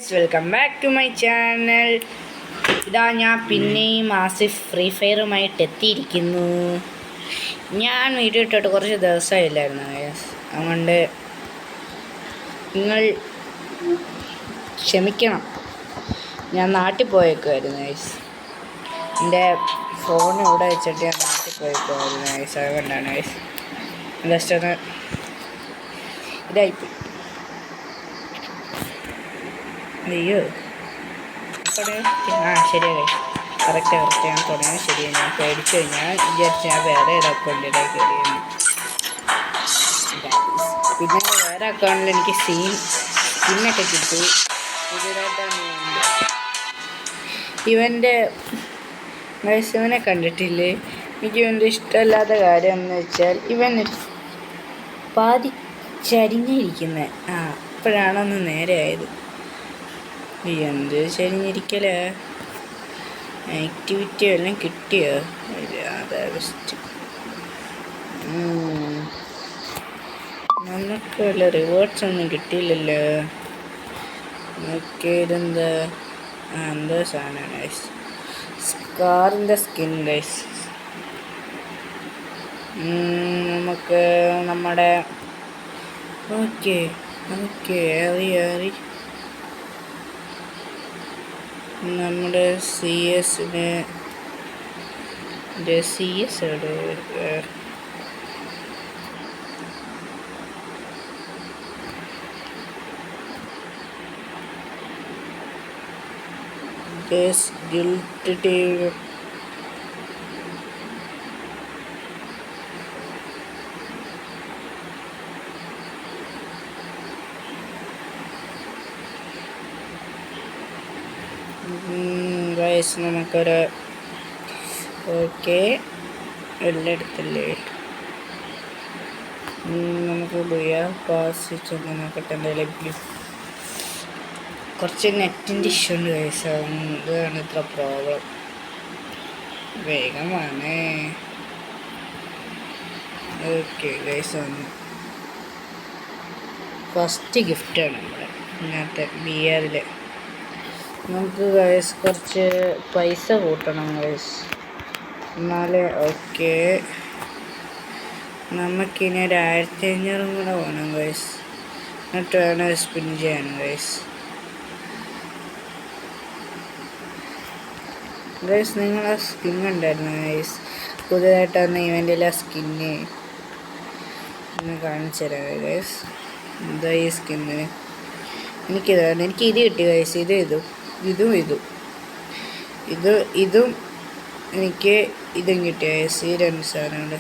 Welcome back to my channel. ഇതാ ഞാൻ പിന്നെയും ആസിഫ് ഫ്രീ ഫയറുമായിട്ട് എത്തിയിരിക്കുന്നു. ഞാൻ വീഡിയോ ഇട്ടിട്ട് കുറച്ച് ദിവസമായില്ലായിരുന്നു അതുകൊണ്ട് നിങ്ങൾ ക്ഷമിക്കണം. ഞാൻ നാട്ടിൽ പോയേക്കുമായിരുന്നു ഗൈസ്. എൻ്റെ ഫോൺ ഇവിടെ വെച്ചിട്ട് ഞാൻ നാട്ടിൽ പോയേക്കുമായിരുന്നു ഗൈസ്. അതുകൊണ്ടാണ് ഗൈസ് ജസ്റ്റ് ഒന്ന് ഇതായിപ്പോയി. അയ്യോ ശരിയാ കറക്റ്റ് ഞാൻ തുടങ്ങി. ശരിയാണ്. ഞാൻ പേടിച്ചു. ഞാൻ വിചാരിച്ചു ഞാൻ വേറെ ഒരു അക്കൗണ്ടിലേക്ക് കയറിയാണ്. പിന്നെ വേറെ അക്കൗണ്ടിൽ എനിക്ക് സ്കിന്നൊക്കെ കിട്ടി. പുതിയതായിട്ടാണ് ഇവൻ്റെ ഇവനെ കണ്ടിട്ടില്ലേ? എനിക്ക് ഇവൻ്റെ ഇഷ്ടമല്ലാത്ത കാര്യം എന്ന് വെച്ചാൽ ഇവൻ പാതി ചരിഞ്ഞിരിക്കുന്നത്. അപ്പോഴാണൊന്ന് നേരെ ആയത്. എന്ത് ചരിഞ്ഞിരിക്കലേ? ആക്ടിവിറ്റി എല്ലാം കിട്ടിയോ? അതാ ബെസ്റ്റ്. നമുക്ക് വല്ല റിവാർഡ്സ് ഒന്നും കിട്ടിയില്ലല്ലോ. ഓക്കെ, ഇതെന്താ? എന്താ സാധനമാണ് ഗൈസ്? സ്കാറിൻ്റെ skin guys. നമുക്ക് നമ്മുടെ ഓക്കെ ഏറി നമ്മുടെ CS ഗിൽറ്റ് ടീം ഗൈസ്. നമുക്കൊരു ഓക്കെ എല്ലാം എടുത്തില്ലേ? നമുക്ക് പാസ് ചെന്ന് നോക്കട്ടെ. എന്തായാലും കുറച്ച് നെറ്റിൻ്റെ ഇഷ്യൂ ഉണ്ട് ഗൈസ്. അതാണ് ഇത്ര പ്രോബ്ലം. വേഗമാണ്. ഓക്കെ ഗൈസ്, വന്നു. ഫസ്റ്റ് ഗിഫ്റ്റാണ് നമ്മുടെ ഇന്നത്തെ BR. നമുക്ക് ഗൈസ് കുറച്ച് പൈസ കൂട്ടണം ഗൈസ്. എന്നാലേ ഓക്കെ. നമുക്കിനി ഒരു 1500 കൂടെ വേണം ഗൈസ്. എന്നിട്ട് വേണം സ്പിൻ ചെയ്യാൻ ഗൈസ്. നിങ്ങളെ സ്കിൻ ഉണ്ടായിരുന്നു ഗൈസ്? പുതിയതായിട്ട് വന്ന ഇവൻ്റെല്ലാം സ്കിന്ന് ഒന്ന് കാണിച്ചു തരാം ഗൈസ്. എന്താ ഈ സ്കിന്ന്? എനിക്ക് ഇത് കിട്ടി ഗൈസ്. ഇതും എനിക്ക് ഇതും കിട്ടിയ ഗൈസ്. ഈ രണ്ട് സാധനങ്ങൾ.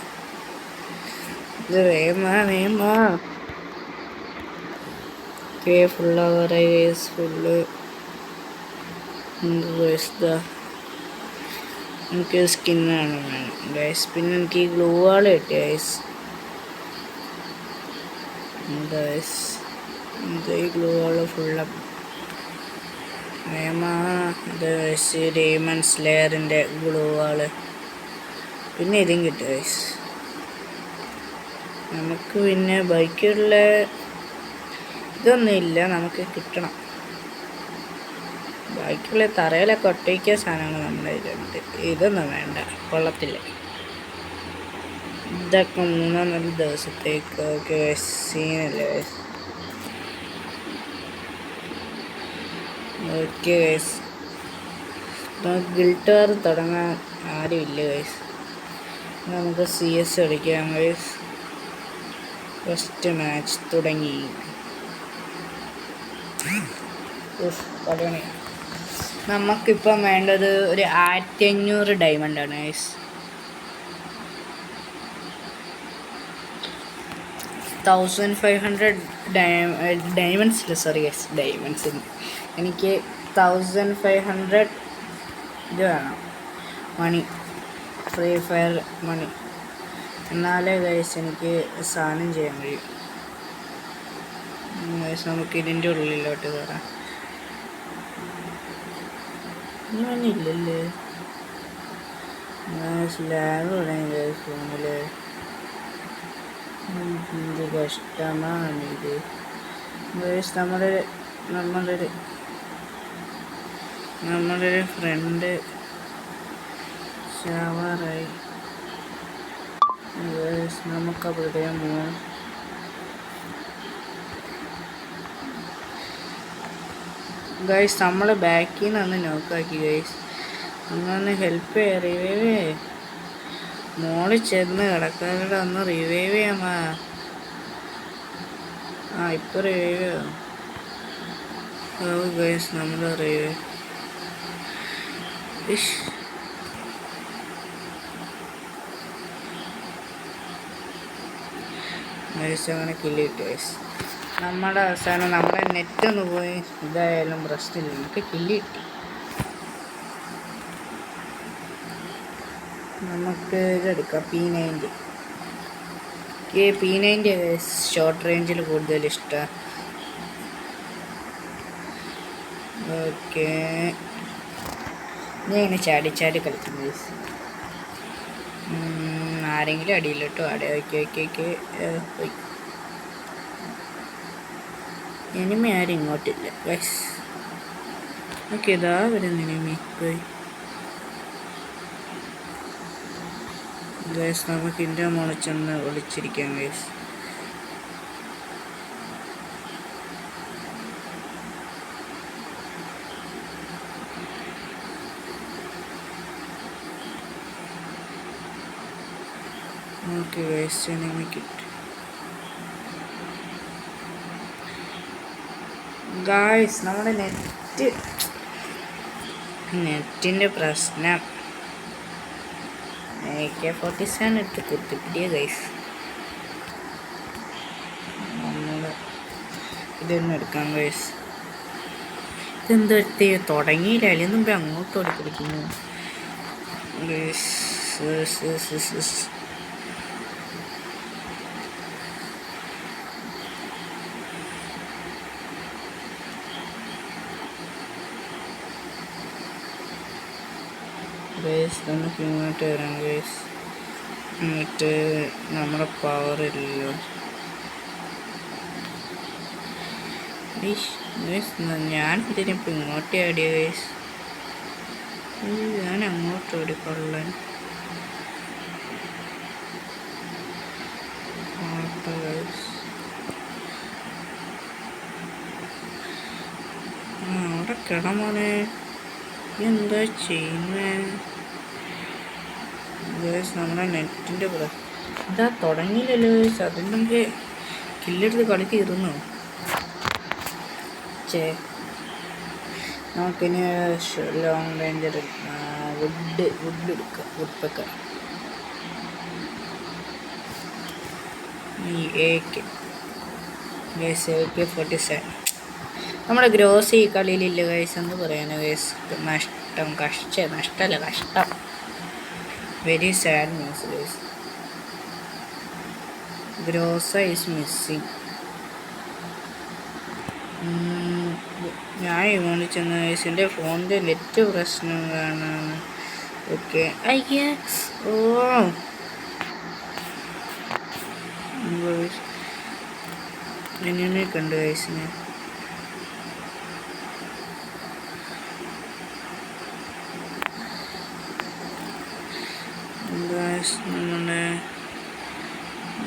ഇത് വേമാ ഫുള്ളാവാറായി ഗൈസ്. ഫുള്ള് എനിക്ക് സ്കിന്നാണ് വേണം ഗൈസ്. പിന്നെ എനിക്ക് ഈ ഗ്ലൂ വാൾ കിട്ടി ഗൈസ്. ഈ ഗ്ലൂ വാൾ ഫുള്ള് ഡയമണ്ട് സ്ലെയറിൻ്റെ ഗ്ലൂ വാള്. പിന്നെ ഇതും കിട്ടി ഗൈസ്. നമുക്ക് പിന്നെ ബാക്കിയുള്ള ഇതൊന്നും ഇല്ല, നമുക്ക് കിട്ടണം. ബാക്കിയുള്ള തറയിലൊക്കെ ഒട്ടിക്കുക സാധനങ്ങൾ നമ്മുടെ ഇതിലുണ്ട്. ഇതൊന്നും വേണ്ട, കൊള്ളത്തില്ല. ഇതൊക്കെ 3-4 ദിവസത്തേക്ക് ഒക്കെ സീനല്ലേ. ഓക്കെ ഗൈസ്, നമുക്ക് ഗിൽറ്റ് വാർ തുടങ്ങാൻ ആരുമില്ല ഗൈസ്. നമുക്ക് CS കളിക്കാം ഗൈസ്. ഫസ്റ്റ് മാച്ച് തുടങ്ങി. തുടങ്ങി. നമുക്കിപ്പം വേണ്ടത് ഒരു 1500 ഡയമണ്ടാണ് ഗൈസ്. 1500 ഡയമണ്ട്സില്ല, സോറി ഗൈസ്, ഡയമണ്ട്സിന് എനിക്ക് 1500 ഇത് വേണം, മണി, ഫ്രീ ഫയർ മണി. എന്നാലേ ഗൈസ് എനിക്ക് സാധനം ചെയ്യാൻ കഴിയും ഗൈസ്. നമുക്ക് ഇതിൻ്റെ ഉള്ളിലോട്ട് കയറാം. ഇല്ലല്ലേ ലാഗ് തുടങ്ങി ഗൈസ് ഫോണിൽ. എന്ത് കഷ്ടമാണിത് ഗൈസ്. നമ്മളൊരു നമ്മുടെ ഫ്രണ്ട് ഷവറായി. നമുക്ക് അവിടെ പോവാം. ഗൈസ് നമ്മൾ ബാക്കിൽ നിന്ന് നോക്കാക്കി. ഗൈസ് ഒന്ന് ഹെൽപ്പ് ചെയ്യാം. റിവൈവ് മോളിൽ ചെന്ന് കിടക്കാതെ ഒന്ന് റിവൈവ് ചെയ്യാമാ. ഇപ്പോൾ റിവൈവ് ചെയ്യാം. ഗൈസ് നമ്മൾ റിവൈവ് ഗൈസ് അങ്ങനെ കില്ല് കിട്ടി. ഗൈസ് നമ്മുടെ അവസാനം നമ്മുടെ നെറ്റൊന്ന് പോയി ഇതായാലും പ്രശ്നമില്ല, നമുക്ക് കില്ല് കിട്ടി. നമുക്ക് ഇതെടുക്കാം, P90. P90 ഷോർട്ട് റേഞ്ചിൽ കൂടുതൽ ഇഷ്ടം. ഓക്കെ, ഞാൻ ഇങ്ങനെ ചാടി ചാടി കളിക്കുന്നു. ആരെങ്കിലും അടിയില്ല കേട്ടോ. ഓക്കെ പോയി. എനിമി ആരും ഇങ്ങോട്ടില്ല. ഓക്കെ, ഇതാ വരുന്ന എനിമി പോയി. ഗൈസ് നമുക്ക് ഇന്ത്യ മുളച്ചൊന്ന് ഒളിച്ചിരിക്കാം. ഗൈസ് ഓക്കെ ഗൈസ് എനിമി കിട്ടി. ഗൈസ് നമ്മുടെ നെറ്റിൻ്റെ പ്രശ്നം. AK-47 എടുത്ത് കുത്തിപ്പിടിയ. ഗൈസ് നമ്മൾ ഇതൊന്നും എടുക്കാം. ഗൈസ് ഇതെന്തെടുത്ത് തുടങ്ങിയില്ല, അതിന് മുമ്പേ അങ്ങോട്ട് ഓടിപ്പിടിക്കുന്നു. ഗൈസ് നമുക്ക് ഇങ്ങോട്ട് വരാം. ഗൈസ് എന്നിട്ട് നമ്മുടെ പവർ ഇല്ലല്ലോ. ഞാൻ ഇതിനിപ്പോൾ ഇങ്ങോട്ട് ആടിയ. ഗൈസ് ഞാൻ അങ്ങോട്ട് ഓടിക്കൊള്ളാൻ. അവിടെ കിടമോനെ, എന്താ ചെയ്യുന്നേ? ഗൈസ് നമ്മുടെ നെറ്റിൻ്റെ ഇതാ തുടങ്ങിയില്ലല്ലോ. ഗൈസ് അതിന് നമുക്ക് കില്ലെടുത്ത് കളി തീർന്നു. നമുക്കിനി ലോങ് റേഞ്ചർ വുഡ് എടുക്കാം. വുഡ് AK-47 നമ്മുടെ ഗ്രോസ് ഈ കളിയിലില്ല. ഗൈസ് എന്ന് പറയാനോ. ഗൈസ് കഷ്ടം. Very sad news. Guys ഗ്രോസ is missing. ഞാൻ ഇങ്ങോട്ട് ചെന്ന. ഗൈസിൻ്റെ ഫോണിൻ്റെ നെറ്റ് പ്രശ്നം കാണാണ്. ഓക്കെ എനിമി കണ്ടു. ഗൈസിന് നമ്മുടെ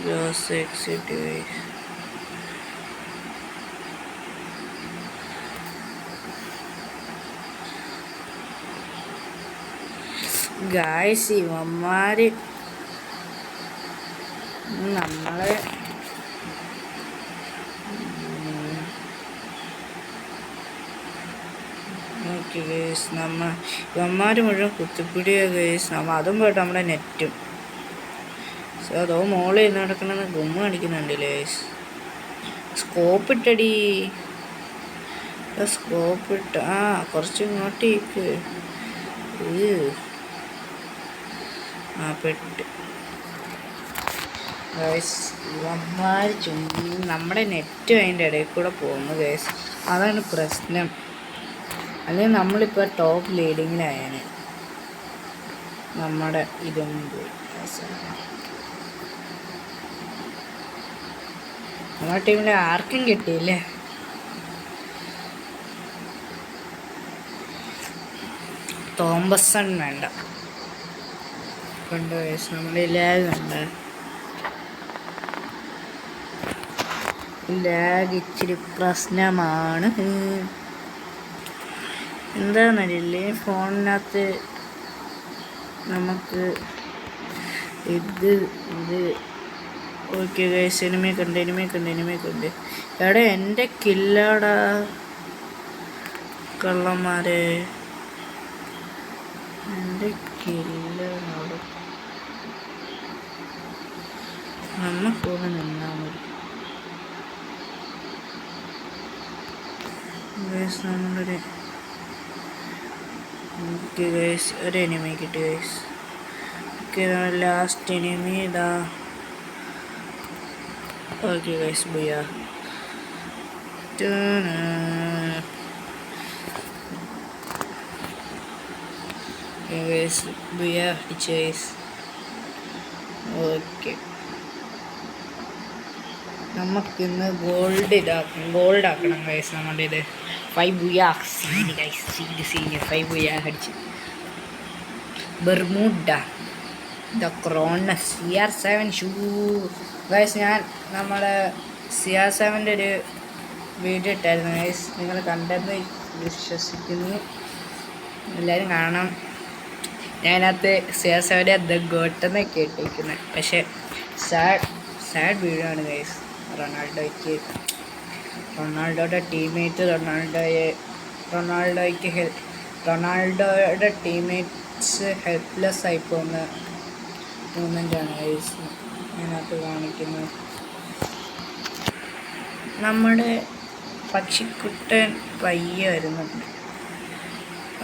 ഗ്രോസ് എക്സിറ്റ്. ഗായ്സ് ഇവന്മാര് നമ്മളെ ഇവന്മാർ മുഴുവൻ കുത്തിപ്പിടിയ. ഗൈസ് അതും പോയിട്ട് നമ്മുടെ നെറ്റും. അതോ മോളിൽ നിന്ന് നടക്കണമെന്ന് ഗുമ്മ കാണിക്കുന്നുണ്ടല്ലേ. ഗൈസ് സ്കോപ്പ് ഇട്ടടി. സ്കോപ്പ് ഇട്ട് കുറച്ച് ഇങ്ങോട്ടേക്ക്. പെട്ട്. ഗൈസ് ഇവന്മാർ നമ്മുടെ നെറ്റും അതിൻ്റെ ഇടയിൽ കൂടെ പോകുന്നു. ഗൈസ് അതാണ് പ്രശ്നം. അല്ലെങ്കിൽ നമ്മളിപ്പോൾ ടോപ്പ് ലീഡിങ്ങിലായാണ്. നമ്മുടെ ഇതൊന്നും പോയി. നമ്മുടെ ടീമിൽ ആർക്കും കിട്ടിയില്ലേ. തോമസൺ വേണ്ട. കണ്ടോ ഗൈസ്, നമ്മുടെ ലാഗ് ഇച്ചിരി പ്രശ്നമാണ്. എന്താണെന്നറിയില്ലേ, ഫോണിനകത്ത് നമുക്ക് ഇത് ഓക്കെ ഗൈസ്, സിനിമയൊക്കെ ഉണ്ട്. എവിടെ എൻ്റെ കില്ലാടാ കള്ളന്മാരെ, എൻ്റെ കില്ലാണ്. നമ്മക്കൂടെ നിന്നാൽ മതി ഗൈസ്. നമ്മളൊരു ഓക്കെ ഗൈസ്, ഒരു എനിമി കിട്ടി ഗൈസ്. ഓക്കെ, ലാസ്റ്റ് എനിമി ഇതാ. Okay guys, booyah. ബുയാ അടിച്ചു ഗൈസ്. ഓക്കെ, നമുക്കിന്ന് ഗോൾഡ് ആക്കണം ഗൈസ്. നമ്മുടെ ഇത് 5 booyah scene guys, scene 5 booyah അടിച്ച്. Bermuda the Chronos CR7 shoe guys. ഞാൻ നമ്മുടെ CR7ൻ്റെ ഒരു വീഡിയോ ഇട്ടായിരുന്നു ഗൈസ്, നിങ്ങൾ കണ്ടെന്ന് വിശ്വസിക്കുന്നു. എല്ലാവരും കാണാം. ഞാനകത്ത് CR7ൻ്റെ ദ ഗോട്ടെന്നൊക്കെ ഇട്ടിരിക്കുന്നത്. പക്ഷേ സാഡ് വീഡിയോ ആണ് ഗൈസ്. റൊണാൾഡോയുടെ ടീംമേറ്റ് റൊണാൾഡോയുടെ ടീംമേറ്റ്സ് ഹെൽപ്ലെസ് ആയി പോകുന്ന മൂമെൻ്റാണ് ഗൈസ് അതിനകത്ത് കാണിക്കുന്നത്. നമ്മുടെ പക്ഷിക്കുട്ടൻ പയ്യെ വരുന്നുണ്ട്.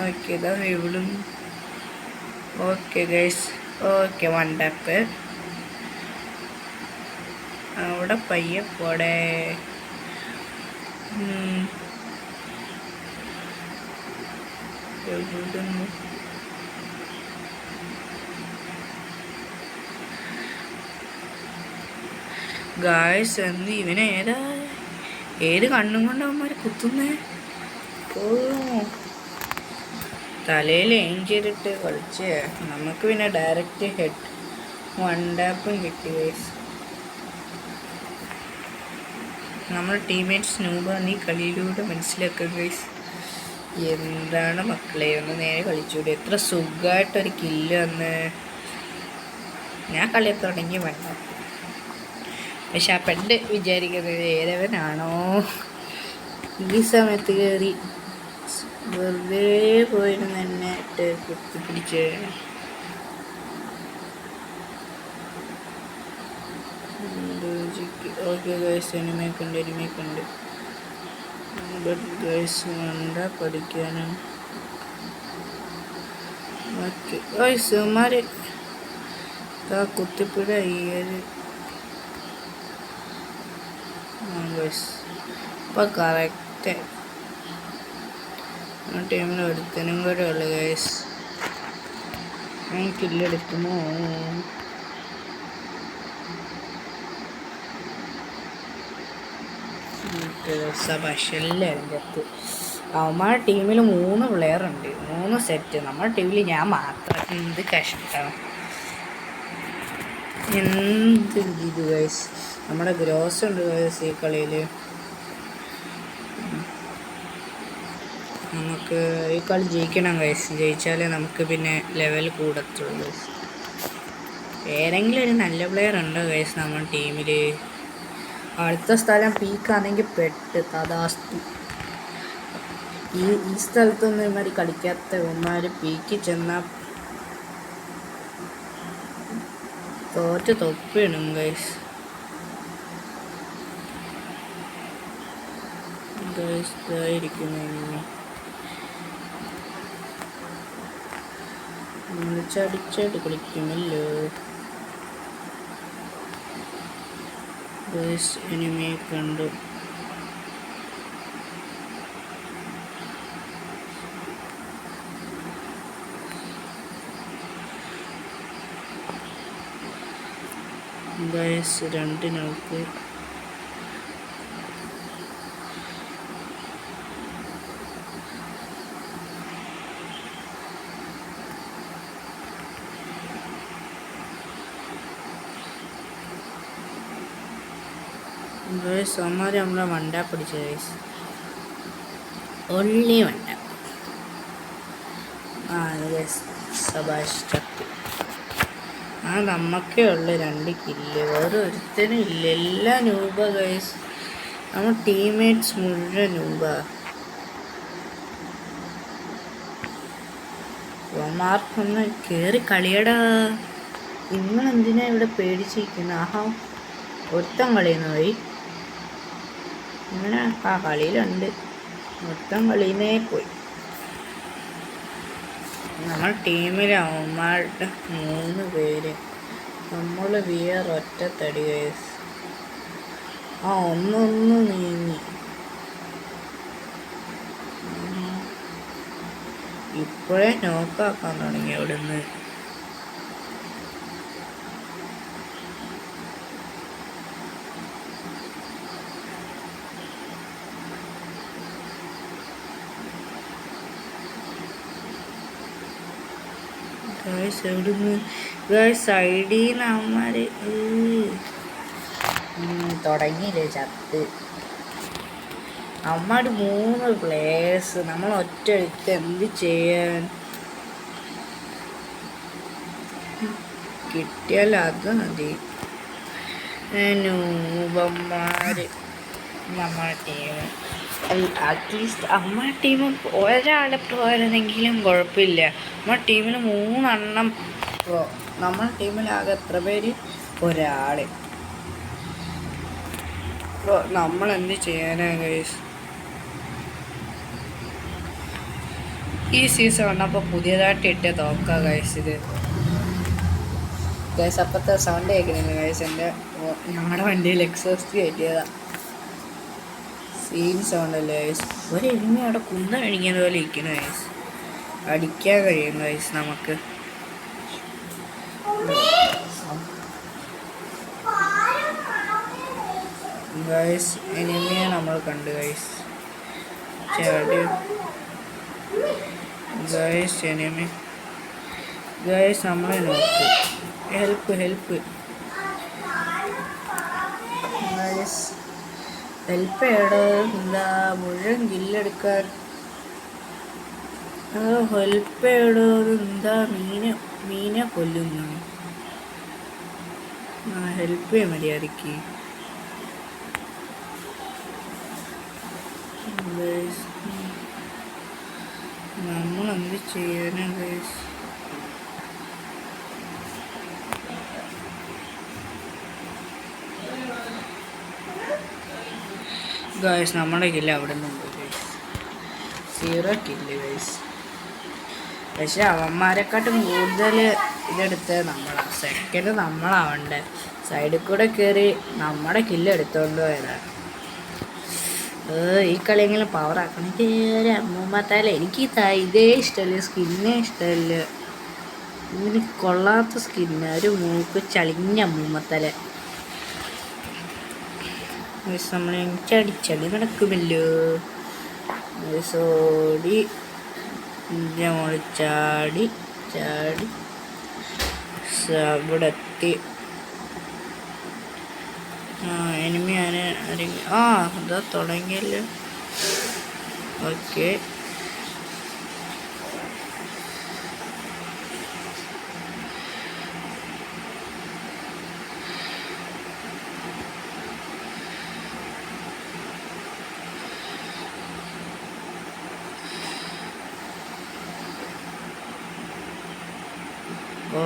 ഓക്കെ, ഇതാ ഇവിടും. Okay guys, okay, 1 tap. അവിടെ പയ്യെ പോടെ. എവിടുന്നു ഗായ്സ്? എന്ത് ഇവനെ ഏത് കണ്ണും കൊണ്ട് അവന്മാർ കുത്തുന്നേ? തലയിൽ എയിം ചെയ്തിട്ട് കളിച്ച് നമുക്ക് പിന്നെ ഡയറക്റ്റ് ഹെഡ് 1 ടാപ്പും കിട്ടി ഗൈസ്. നമ്മൾ ടീംമേറ്റ്സ് നൂബാണ് ഈ കളിയിലൂടെ മനസ്സിലാക്കുക ഗൈസ്. എന്താണ് മക്കളെ, ഒന്ന് നേരെ കളിച്ചൂടെ? എത്ര സുഖമായിട്ടൊരു കില്ല് വന്ന്. ഞാൻ കളി തുടങ്ങി വേണ്ട, പക്ഷെ ആ പെണ്ണ് വിചാരിക്കുന്നത് ഏതവനാണോ ഈ സമയത്ത് കയറി വെറുതെ പോയിരുന്നു എന്നെ ഇട്ട് കുത്തിപ്പിടിച്ച്. ഓക്കെ ഗൈസ്, എനിമയൊക്കെ ഉണ്ട്. ബട്ട് ഗൈസ് വേണ്ട പഠിക്കാനും. ഓക്കെ ഗൈസ്, ഇവന്മാര് കുത്തിപ്പിട ഈയൊരു ഗൈസ് ഇപ്പം കറക്റ്റ് ആ ടീമിൽ ഒരുത്തനും കൂടെ ഉള്ളു ഗൈസ്. ഞാൻ കില്ലെടുക്കുമോ? പക്ഷേ അവന്മാരുടെ ടീമിൽ 3 പ്ലെയർ ഉണ്ട്, 3 സെറ്റ്. നമ്മുടെ ടീമിൽ ഞാൻ മാത്രം. എന്ത് കഷ്ടം, എന്ത് ഇത് ഗൈസ്. നമ്മുടെ ഗ്രോസ് ഉണ്ട് ഗൈസ് ഈ കളിയിൽ. നമുക്ക് ഈ കളി ജയിക്കണം ഗൈസ്. ജയിച്ചാലേ നമുക്ക് പിന്നെ ലെവൽ കൂടത്തുള്ളൂ. ഏതെങ്കിലും ഒരു നല്ല പ്ലെയർ ഉണ്ടോ ഗൈസ് നമ്മുടെ ടീമിൽ? അടുത്ത സ്ഥലം പീക്കാണെങ്കിൽ പെട്ട് തഥാസ്തു. ഈ സ്ഥലത്തൊന്നും ഇവന്മാർ കളിക്കാത്ത ഇവന്മാർ പീക്ക് ചെന്നാൽ തോറ്റ് തൊപ്പിയിടും ഗൈസ്. ഇതായിരിക്കുന്നു ചടിച്ചായിട്ട് കളിക്കുമല്ലോ ഗൈസ്. എനിമിയെ കണ്ടു. ഗൈസ് 2 നോക്ക്. ഗൈസ് അമ്മമാർ നമ്മളെ വണ്ട പിടിച്ചു ഗൈസ്. ഒള്ളി വണ്ട. ആ ഗൈസ് സബാഷ് ചത്തു. ആ നമുക്കേ ഉള്ളു 2 കില്ല്, വേറെ ഒരുത്തനും ഇല്ല. എല്ലാം നൂബ ഗൈസ്. നമ്മൾ ടീംമേറ്റ്സ് മുഴുവൻ നൂബ. മാർക്കൊന്ന് കയറി കളിയടാ. നിങ്ങളെന്തിനാ ഇവിടെ പേടിച്ചിരിക്കുന്നത്? ആഹാ ഒരുത്തൻ കളിയുന്ന പോയി. ഇങ്ങനെ ആ കളിയിലുണ്ട്. മൊത്തം കളിയുന്നേ പോയി. നമ്മൾ ടീമിൽ അവന്മാരുടെ 3 പേര്, നമ്മൾ ഒറ്റത്തടി കേസ്. ആ ഒന്ന് നീങ്ങി. ഇപ്പോഴേ നോക്കാക്കാൻ തുടങ്ങി അവിടുന്ന്. എവിടുന്ന് സൈഡിൽ നിന്ന് അവന്മാര് തുടങ്ങിയില്ലേ ചത്ത്. അവന്മാര് 3 പ്ലേയേഴ്സ്, നമ്മൾ ഒറ്റ എടുത്ത് എന്ത് ചെയ്യാൻ? കിട്ടിയാൽ അത് മതി. നൂപന്മാര് നമ്മുടെ ടീം. അറ്റ്ലീസ്റ്റ് നമ്മുടെ ടീം ഒരാളെ പോയിരുന്നെങ്കിലും കുഴപ്പമില്ല. നമ്മുടെ ടീമിൽ 3 എണ്ണം. നമ്മുടെ ടീമിലാകെ എത്ര പേര്? ഒരാൾ. ഇപ്പോൾ നമ്മളെന്ത് ചെയ്യാനാ ഗൈസ്? ഈ സീസൺ വന്നപ്പോൾ പുതിയതായിട്ട് ഇട്ട തോക്കാം ഗൈസ് ഇത്. ഗൈസ് അപ്പത്തെ സൗണ്ട് കേൾക്കുന്നില്ല ഗൈസ്. ഞങ്ങളുടെ വണ്ടിയിൽ എക്സോസ്റ്റ് കയറ്റിയതാണ്. സീൻ സൗണ്ട് അല്ലേ ഗൈസ്? ഒരു എനിമി അവിടെ കുന്ന കഴിക്കുന്ന പോലെ ഇരിക്കുന്നു ഗൈസ്. അടിക്കാൻ കഴിയും ഗൈസ് നമുക്ക്. ഗൈസ് എനിമിയെ നമ്മൾ കണ്ടു ഗൈസ്. ചാടി ഗൈസ് എനിമി. ഗൈസ് നമ്മളെ നോക്ക്. Help help guys. ഹെൽപ്പ് ചെയ്യടോ. എന്താ മുഴുവൻ കില്ലെടുക്കാൻ? ഹെൽപ്പ് ചെയ്യടോ. എന്താ മീനെ കൊല്ലുന്നു? ഹെൽപ്പ് ചെയ്യാൻ മര്യാദയ്ക്ക്. നമ്മളെന്ത് ചെയ്യാനാ ഗൈസ്? ഗൈസ് നമ്മുടെ കില്ല് അവിടെ നിന്നുണ്ട് ഗൈസ്. 0 kill guys. പക്ഷെ അവന്മാരെക്കാട്ടും കൂടുതൽ ഇതെടുത്ത് നമ്മളാണ്. സെക്കൻഡ് നമ്മളാവണ്ടേ. സൈഡിൽ കൂടെ കയറി നമ്മുടെ കില്ല് എടുത്തോണ്ട് പോയതാണ്. ഈ കളിയെങ്കിലും പവർ ആക്കണം. ഇതേ അമ്മൂമ്മത്താല എനിക്ക് ഇതേ ഇഷ്ടമല്ല. സ്കിന്നേ ഇഷ്ടമല്ല. ഇങ്ങനെ കൊള്ളാത്ത സ്കിന്ന്. ഒരു മൂക്ക് ചളിഞ്ഞ അമ്മൂമ്മത്തല. നമ്മളെ ചടിച്ചടി നടക്കുമല്ലോ. സോടി മോള് ചാടി ചാടി ഇവിടെ എത്തി. എനിമിയാണ്. ഇതാ തുടങ്ങിയല്ലോ. Okay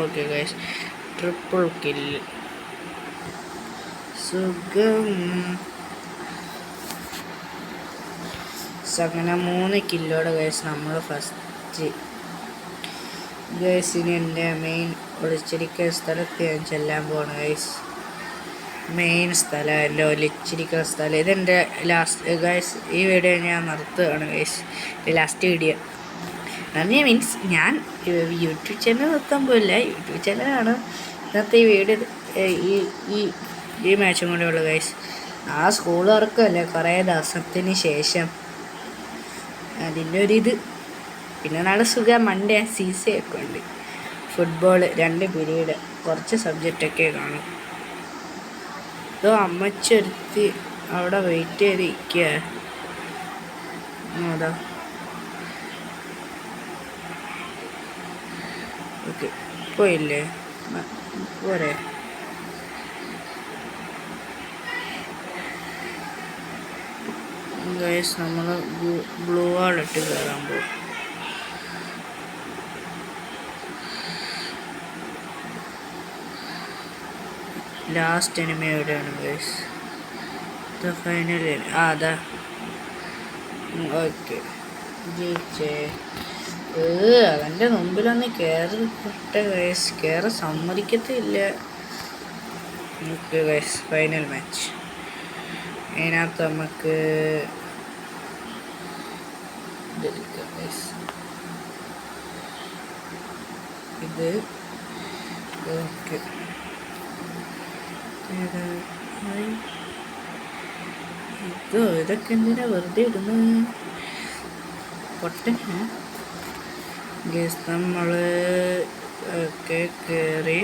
okay guys. Triple kill. സുഖം. അങ്ങനെ 3 കില്ലോടെ ഗൈസ് നമ്മൾ ഫസ്റ്റ്. ഗൈസ് ഇനി എൻ്റെ മെയിൻ ഒളിച്ചിരിക്കുന്ന സ്ഥലത്ത് ഞാൻ ചെല്ലാൻ പോവാണ് ഗൈസ്. മെയിൻ സ്ഥലം, എൻ്റെ ഒളിച്ചിരിക്കുന്ന സ്ഥലം. ഇതെൻ്റെ ലാസ്റ്റ് ഗൈസ്. ഈ വീഡിയോ ഞാൻ നിർത്തുകയാണ് ഗൈസ്. Last video. മീൻസ് ഞാൻ യൂട്യൂബ് ചാനൽ നിർത്താൻ പോയില്ല. യൂട്യൂബ് ചാനലാണ് ഇന്നത്തെ ഈ വീഡിയോ. ഈ മാച്ചും കൂടെ ഉള്ളു ഗൈസ്. ആ സ്കൂൾ തുറക്കമല്ലേ കുറേ ദിവസത്തിന് ശേഷം. അതിൻ്റെ ഒരിത്. പിന്നെ നാളെ സുഖം മൺഡേ CC ഒക്കെ ഉണ്ട്. Football 2 period. കുറച്ച് സബ്ജക്റ്റൊക്കെ കാണും. അമ്മച്ചൊരുത്തി അവിടെ വെയിറ്റ് ചെയ്തിരിക്കുക. അതാ ഓക്കെ പോയില്ലേ? പോരെ. ഗൈസ് നമ്മൾ ബ്ലൂ വാളിട്ട് കയറാൻ പോകും. ലാസ്റ്റ് എനിമി എവിടെയാണ് ഗൈസ്? ഫൈനൽ അതാ. ഓക്കെ ജയിച്ചേ. അവൻ്റെ മുമ്പിലൊന്ന് കയറി ഗൈസ്. കയറി സമ്മതിക്കത്തില്ല. Okay guys final match. അതിനകത്ത് നമുക്ക് ഇത് ഓക്കെ. ഇതൊക്കെ എന്തിനാ വെറുതെ ഇടുന്നത്? പൊട്ടൻ ഗൈസ്. നമ്മൾ ഒക്കെ കയറി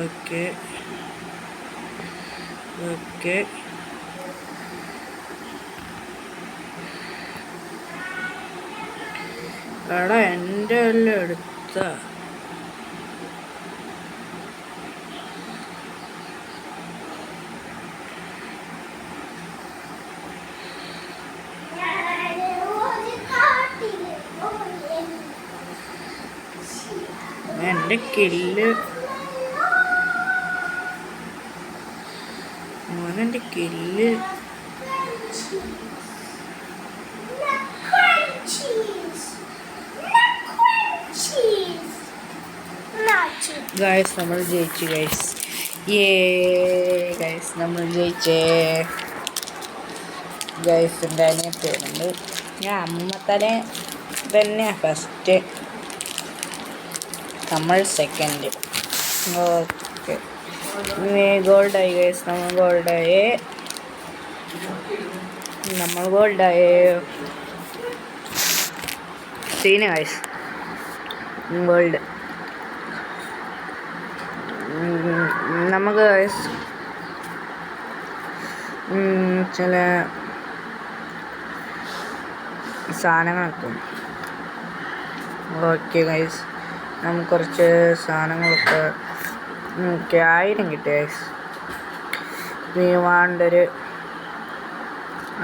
ഓക്കെ ഓക്കെ. എടാ എൻ്റെ എല്ലാം എടുത്ത എൻ്റെ കില്ല് മോനെൻ്റെ കില്ല്. ഗൈസ് നമ്മൾ ജയിച്ചു ഗൈസ്. ഗൈസ് നമ്മൾ ജയിച്ചേ ഗൈസ്. എൻ്റെ അനിയത്തിയുണ്ട്. ഞാൻ അമ്മത്തനെ തന്നെയാണ് ഫസ്റ്റ്, നമ്മൾ സെക്കൻഡ്. ഓക്കെ ഗോൾഡായി ഗൈസ്. നമ്മൾ ഗോൾഡായി. സീന ഗൈസ് ഗോൾഡ്. നമുക്ക് ഗൈസ് ചില സാധനങ്ങളൊക്കെ. ഓക്കെ ഗൈസ് നമുക്ക് കുറച്ച് സാധനങ്ങളൊക്കെ 1000 കിട്ടി ഗൈസ്. വേണ്ടൊരു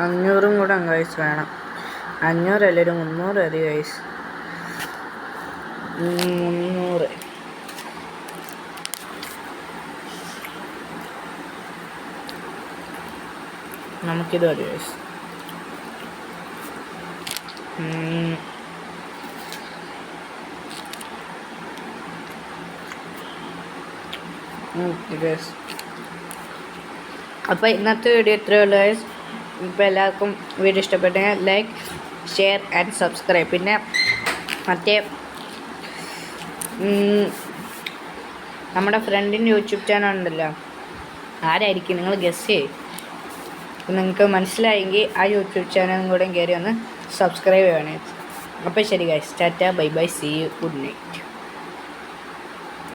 500 കൂടെ ഗൈസ് വേണം. 500 അല്ല, ഒരു 300 മതി ഗൈസ്. 300 നമുക്കിത് മതി ഗൈസ്. അപ്പോൾ ഇന്നത്തെ വീഡിയോ ഇത്രയുള്ളൂ ഗൈസ്. ഇപ്പോൾ എല്ലാവർക്കും വീഡിയോ ഇഷ്ടപ്പെട്ടെങ്കിൽ ലൈക്ക്, ഷെയർ ആൻഡ് സബ്സ്ക്രൈബ്. പിന്നെ മറ്റേ നമ്മുടെ ഫ്രണ്ടിൻ്റെ യൂട്യൂബ് ചാനൽ ഉണ്ടല്ലോ, ആരായിരിക്കും നിങ്ങൾ ഗസ് ചെയ്യും. നിങ്ങൾക്ക് മനസ്സിലായെങ്കിൽ ആ യൂട്യൂബ് ചാനലും കൂടെ കയറി ഒന്ന് സബ്സ്ക്രൈബ് ചെയ്യണേ. അപ്പോൾ ശരി guys, tata bye bye, see you, good night.